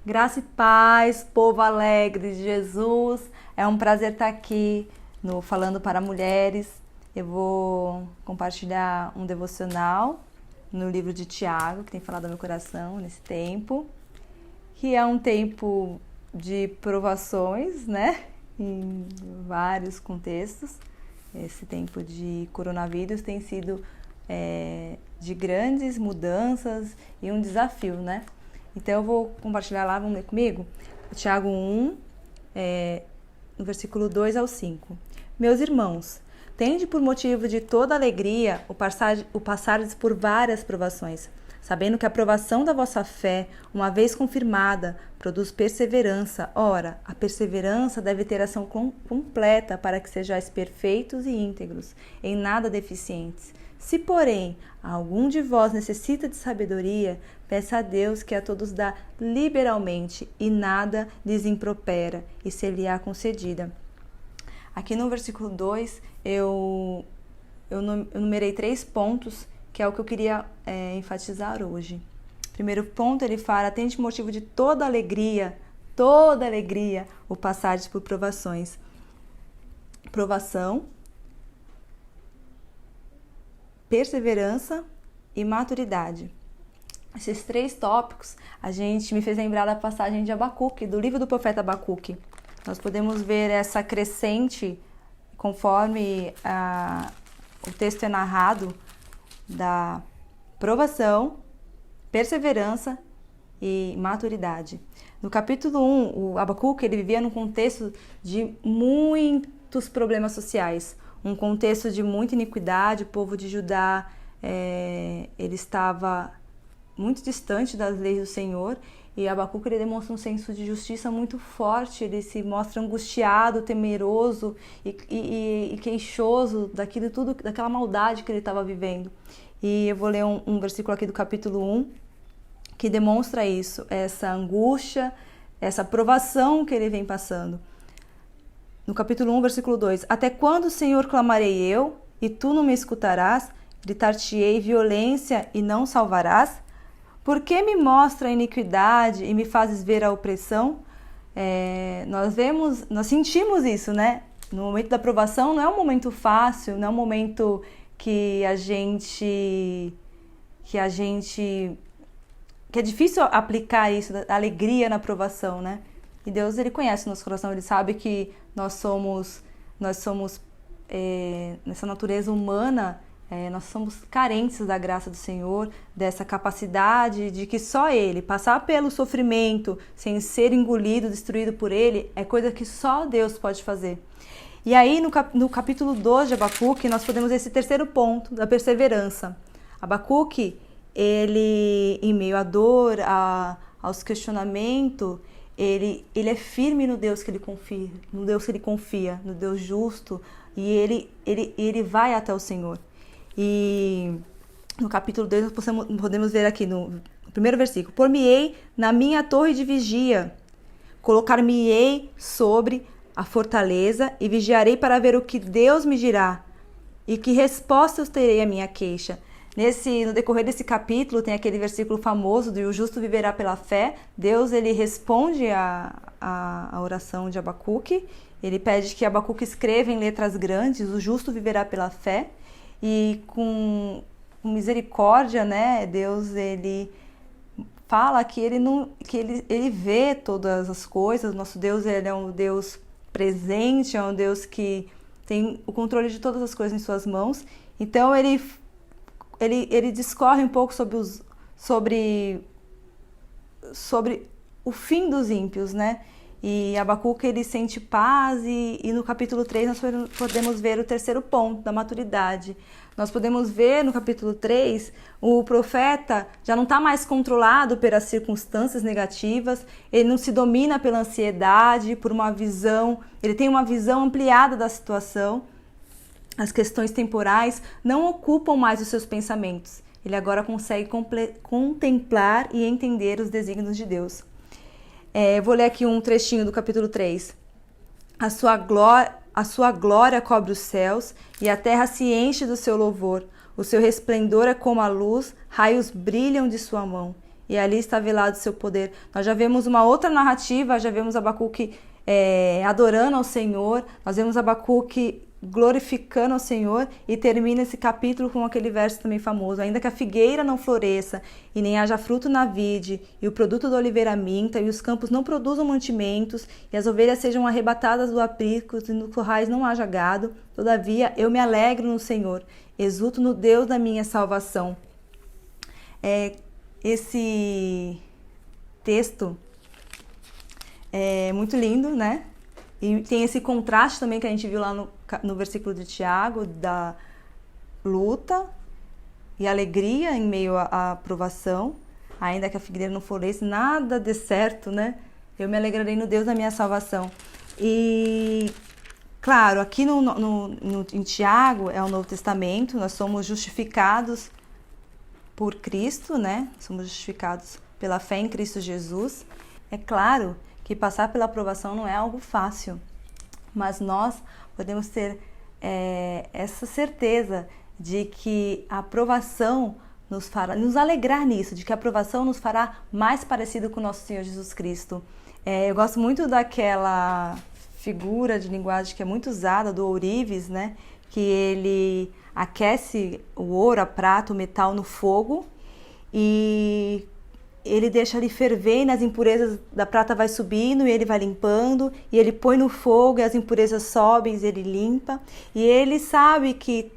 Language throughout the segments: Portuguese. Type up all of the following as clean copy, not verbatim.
Graça e paz, povo alegre de Jesus. É um prazer estar aqui no Falando para Mulheres. Eu vou compartilhar um devocional no livro de Tiago, que tem falado ao meu coração nesse tempo, que é um tempo de provações, né? Em vários contextos. Esse tempo de coronavírus tem sido de grandes mudanças e um desafio, né? Então eu vou compartilhar lá, vamos ler comigo? Tiago 1, no versículo 2 ao 5. Meus irmãos, tende por motivo de toda alegria o passardes por várias provações, sabendo que a provação da vossa fé, uma vez confirmada, produz perseverança. Ora, a perseverança deve ter ação completa para que sejais perfeitos e íntegros, em nada deficientes. Se, porém, algum de vós necessita de sabedoria, peça a Deus que a todos dá liberalmente e nada lhes impropera, e ser-lhe-á concedida. Aqui no versículo 2, eu numerei 3 pontos, que é o que eu queria enfatizar hoje. Primeiro ponto, ele fala, tende motivo de toda alegria, o passardes por provações. Provação, perseverança e maturidade. Esses 3 tópicos, me fez lembrar da passagem de Abacuque, do livro do profeta Abacuque. Nós podemos ver essa crescente, conforme o texto é narrado, da provação, perseverança e maturidade. No capítulo 1, o Abacuque ele vivia num contexto de muitos problemas sociais, um contexto de muita iniquidade. O povo de Judá ele estava muito distante das leis do Senhor, e Abacuque ele demonstra um senso de justiça muito forte. Ele se mostra angustiado, temeroso e queixoso daquilo tudo, daquela maldade que ele estava vivendo. E eu vou ler um versículo aqui do capítulo 1 que demonstra isso, essa angústia, essa provação que ele vem passando. No capítulo 1, versículo 2: Até quando, Senhor, clamarei eu, e tu não me escutarás? Gritar-te-ei violência e não salvarás? Por que me mostra a iniquidade e me fazes ver a opressão? Nós sentimos isso, né? No momento da provação não é um momento fácil, não é um momento que é difícil aplicar isso, a alegria na provação, né? E Deus, ele conhece o nosso coração, ele sabe que nós somos nessa natureza humana, nós somos carentes da graça do Senhor, dessa capacidade de que só Ele, passar pelo sofrimento sem ser engolido, destruído por Ele, é coisa que só Deus pode fazer. E aí no capítulo 2 de Abacuque, nós podemos ver esse terceiro ponto da perseverança. Abacuque, ele, em meio à dor, aos questionamentos, ele é firme no Deus que ele confia, no Deus justo, e ele vai até o Senhor. E no capítulo 2 nós podemos ver aqui no primeiro versículo: Por-me-ei na minha torre de vigia, colocar-me-ei sobre a fortaleza e vigiarei para ver o que Deus me dirá e que resposta eu terei à minha queixa. No decorrer desse capítulo tem aquele versículo famoso do "O justo viverá pela fé". Deus ele responde a oração de Abacuque. Ele pede que Abacuque escreva em letras grandes: "O justo viverá pela fé". E com misericórdia, né, Deus ele fala que ele vê todas as coisas. Nosso Deus ele é um Deus presente, é um Deus que tem o controle de todas as coisas em suas mãos. Então ele discorre um pouco sobre o fim dos ímpios, né? E Abacuque ele sente paz, e no capítulo 3 nós podemos ver o terceiro ponto da maturidade. Nós podemos ver no capítulo 3, o profeta já não está mais controlado pelas circunstâncias negativas, ele não se domina pela ansiedade, por uma visão, ele tem uma visão ampliada da situação. As questões temporais não ocupam mais os seus pensamentos. Ele agora consegue contemplar e entender os desígnios de Deus. Vou ler aqui um trechinho do capítulo 3. A sua glória cobre os céus e a terra se enche do seu louvor. O seu resplendor é como a luz, raios brilham de sua mão. e ali está velado o seu poder. Nós já vemos uma outra narrativa, já vemos Abacuque adorando ao Senhor, nós vemos Abacuque glorificando ao Senhor, e termina esse capítulo com aquele verso também famoso: ainda que a figueira não floresça e nem haja fruto na vide, e o produto da oliveira minta, e os campos não produzam mantimentos, e as ovelhas sejam arrebatadas do aprisco, e nos currais não haja gado, todavia eu me alegro no Senhor, exulto no Deus da minha salvação. Esse texto é muito lindo, né? E tem esse contraste também que a gente viu lá no versículo de Tiago, da luta e alegria em meio à provação. Ainda que a figueira não floresça, nada dê certo, né? Eu me alegrarei no Deus da minha salvação. E, claro, aqui em Tiago é o Novo Testamento, nós somos justificados por Cristo, né? Somos justificados pela fé em Cristo Jesus. É claro que passar pela aprovação não é algo fácil, mas nós podemos ter essa certeza de que a aprovação nos alegrar nisso, de que a aprovação nos fará mais parecido com o nosso Senhor Jesus Cristo. Eu gosto muito daquela figura de linguagem que é muito usada, do ourives, né? Que ele aquece o ouro, a prata, o metal no fogo, e ele deixa ali ferver, e nas impurezas da prata vai subindo, e ele vai limpando, e ele põe no fogo, e as impurezas sobem, e ele limpa, e ele sabe que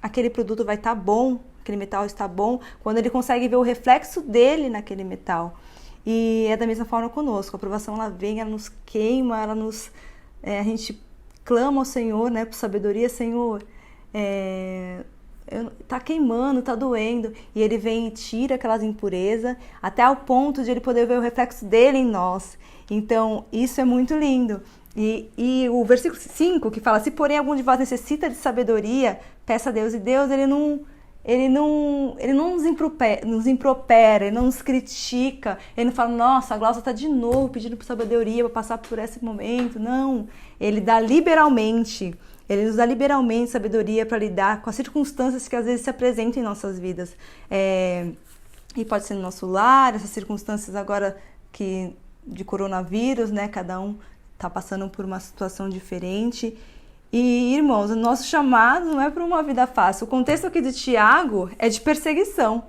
aquele produto vai estar bom, aquele metal está bom, quando ele consegue ver o reflexo dele naquele metal. E é da mesma forma conosco, a aprovação ela vem, ela nos queima, a gente clama ao Senhor, né, por sabedoria: Senhor, tá queimando, tá doendo, e ele vem e tira aquelas impurezas, até ao ponto de ele poder ver o reflexo dele em nós. Então, isso é muito lindo. E o versículo 5, que fala: se porém algum de vós necessita de sabedoria, peça a Deus. E Deus, ele não nos impropera, ele não nos critica, ele não fala: nossa, a Glaucia está de novo pedindo por sabedoria para passar por esse momento. Não, ele dá liberalmente. Ele nos dá liberalmente sabedoria para lidar com as circunstâncias que às vezes se apresentam em nossas vidas. E pode ser no nosso lar, essas circunstâncias agora de coronavírus, né? Cada um está passando por uma situação diferente. E, irmãos, o nosso chamado não é para uma vida fácil. O contexto aqui de Tiago é de perseguição,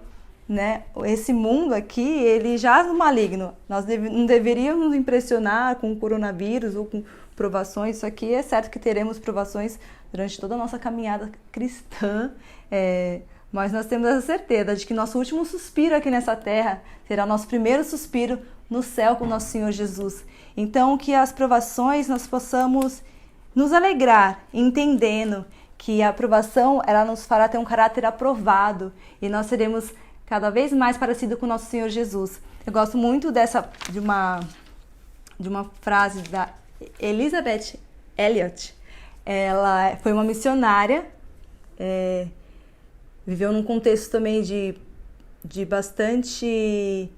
né? Esse mundo aqui, ele jaz no maligno. Nós não deveríamos nos impressionar com o coronavírus ou com provações. Isso aqui é certo que teremos provações durante toda a nossa caminhada cristã, mas nós temos essa certeza de que nosso último suspiro aqui nessa terra será nosso primeiro suspiro no céu com o nosso Senhor Jesus. Então, que as provações nós possamos nos alegrar, entendendo que a aprovação ela nos fará ter um caráter aprovado, e nós seremos cada vez mais parecidos com o nosso Senhor Jesus. Eu gosto muito de uma frase da Elisabeth Elliot. Ela foi uma missionária, viveu num contexto também de bastante,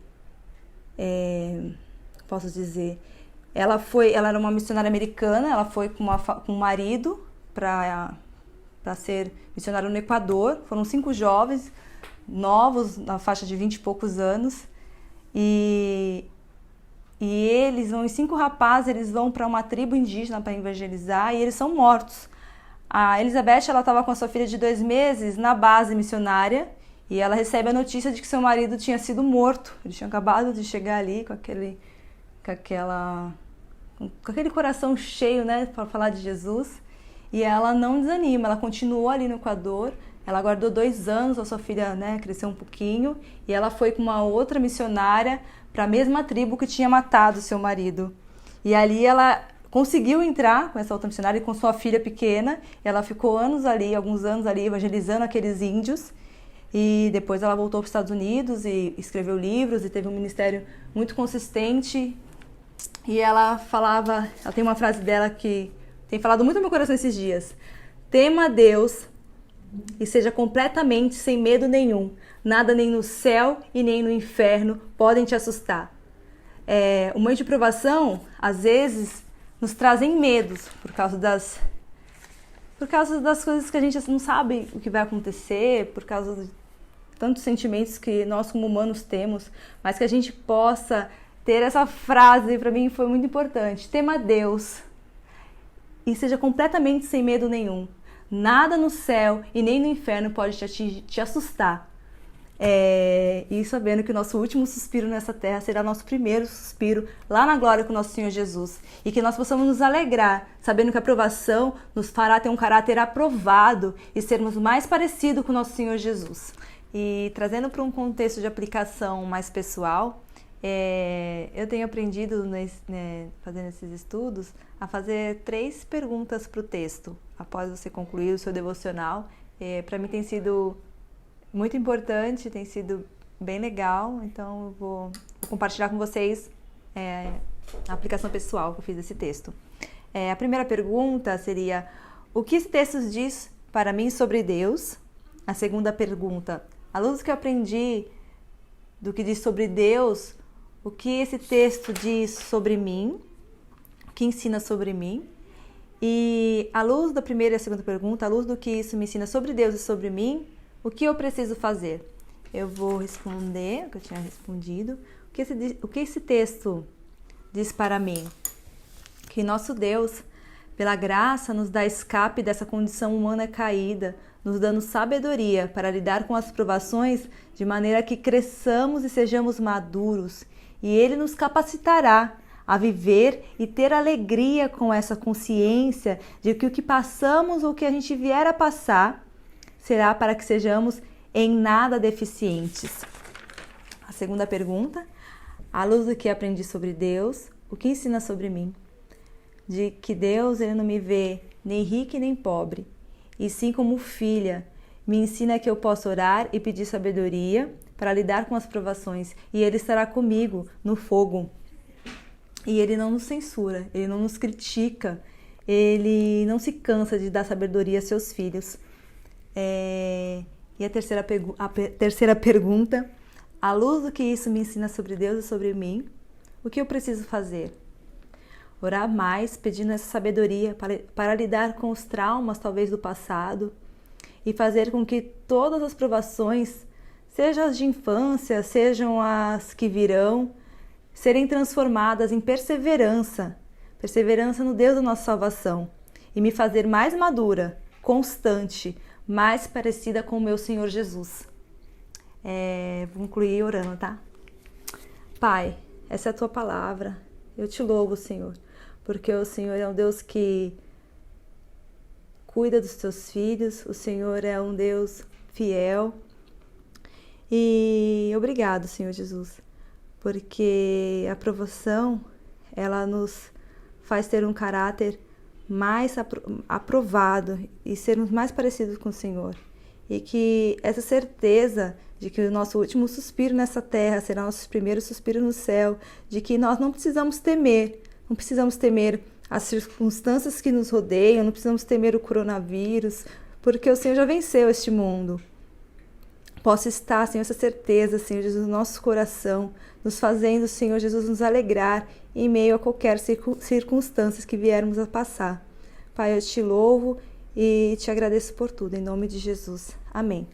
posso dizer, ela era uma missionária americana. Ela foi com um marido para ser missionária no Equador. Foram 5 jovens, novos, na faixa de 20 e poucos anos, e eles vão, os 5 rapazes, eles vão para uma tribo indígena para evangelizar, e eles são mortos. A Elizabeth, ela estava com a sua filha de 2 meses na base missionária, e ela recebe a notícia de que seu marido tinha sido morto. Eles tinham acabado de chegar ali com aquele coração cheio, né, para falar de Jesus. E ela não desanima, ela continuou ali no Equador. Ela aguardou 2 anos, a sua filha, né, cresceu um pouquinho, e ela foi com uma outra missionária para a mesma tribo que tinha matado seu marido. E ali ela conseguiu entrar com essa outra missionária e com sua filha pequena. Ela ficou alguns anos ali, evangelizando aqueles índios. E depois ela voltou para os Estados Unidos e escreveu livros e teve um ministério muito consistente. E ela tem uma frase dela que tem falado muito no meu coração esses dias: tema a Deus e seja completamente sem medo nenhum. Nada nem no céu e nem no inferno podem te assustar. O momento de provação, às vezes, nos trazem medos por causa das coisas que a gente não sabe o que vai acontecer, por causa tantos sentimentos que nós como humanos temos, mas que a gente possa ter essa frase, para mim foi muito importante: tema Deus e seja completamente sem medo nenhum. Nada no céu e nem no inferno pode te assustar. E sabendo que o nosso último suspiro nessa terra será nosso primeiro suspiro lá na glória com o nosso Senhor Jesus. E que nós possamos nos alegrar, sabendo que a aprovação nos fará ter um caráter aprovado e sermos mais parecidos com o nosso Senhor Jesus. E trazendo para um contexto de aplicação mais pessoal, eu tenho aprendido, fazendo esses estudos, a fazer 3 perguntas para o texto, após você concluir o seu devocional. Para mim tem sido muito importante, tem sido bem legal, então eu vou compartilhar com vocês a aplicação pessoal que eu fiz desse texto. A primeira pergunta seria: o que esse texto diz para mim sobre Deus? A segunda pergunta: à luz do que eu aprendi do que diz sobre Deus, o que esse texto diz sobre mim? O que ensina sobre mim? E à luz da primeira e a segunda pergunta, à luz do que isso me ensina sobre Deus e sobre mim, o que eu preciso fazer? Eu vou responder o que eu tinha respondido. O que esse texto diz para mim? Que nosso Deus, pela graça, nos dá escape dessa condição humana caída, nos dando sabedoria para lidar com as provações de maneira que cresçamos e sejamos maduros. E Ele nos capacitará a viver e ter alegria com essa consciência de que o que passamos ou o que a gente vier a passar será para que sejamos em nada deficientes. A segunda pergunta: à luz do que aprendi sobre Deus, o que ensina sobre mim? De que Deus, Ele não me vê nem rica nem pobre, e sim como filha. Me ensina que eu posso orar e pedir sabedoria para lidar com as provações, e Ele estará comigo no fogo. E Ele não nos censura, Ele não nos critica, Ele não se cansa de dar sabedoria a seus filhos. E a terceira pergunta: à luz do que isso me ensina sobre Deus e sobre mim, o que eu preciso fazer? Orar mais, pedindo essa sabedoria para lidar com os traumas, talvez, do passado, e fazer com que todas as provações, sejam as de infância, sejam as que virão, serem transformadas em perseverança no Deus da nossa salvação, e me fazer mais madura, constante, mais parecida com o meu Senhor Jesus. Vou concluir orando, tá? Pai, essa é a Tua palavra. Eu Te louvo, Senhor, porque o Senhor é um Deus que cuida dos Teus filhos, o Senhor é um Deus fiel. E obrigado, Senhor Jesus, porque a aprovação, ela nos faz ter um caráter mais aprovado e sermos mais parecidos com o Senhor. E que essa certeza de que o nosso último suspiro nessa terra será nosso primeiro suspiro no céu, de que nós não precisamos temer as circunstâncias que nos rodeiam, não precisamos temer o coronavírus, porque o Senhor já venceu este mundo. Possa estar, Senhor, essa certeza, Senhor Jesus, no nosso coração, nos fazendo, Senhor Jesus, nos alegrar em meio a qualquer circunstância que viermos a passar. Pai, eu Te louvo e Te agradeço por tudo, em nome de Jesus. Amém.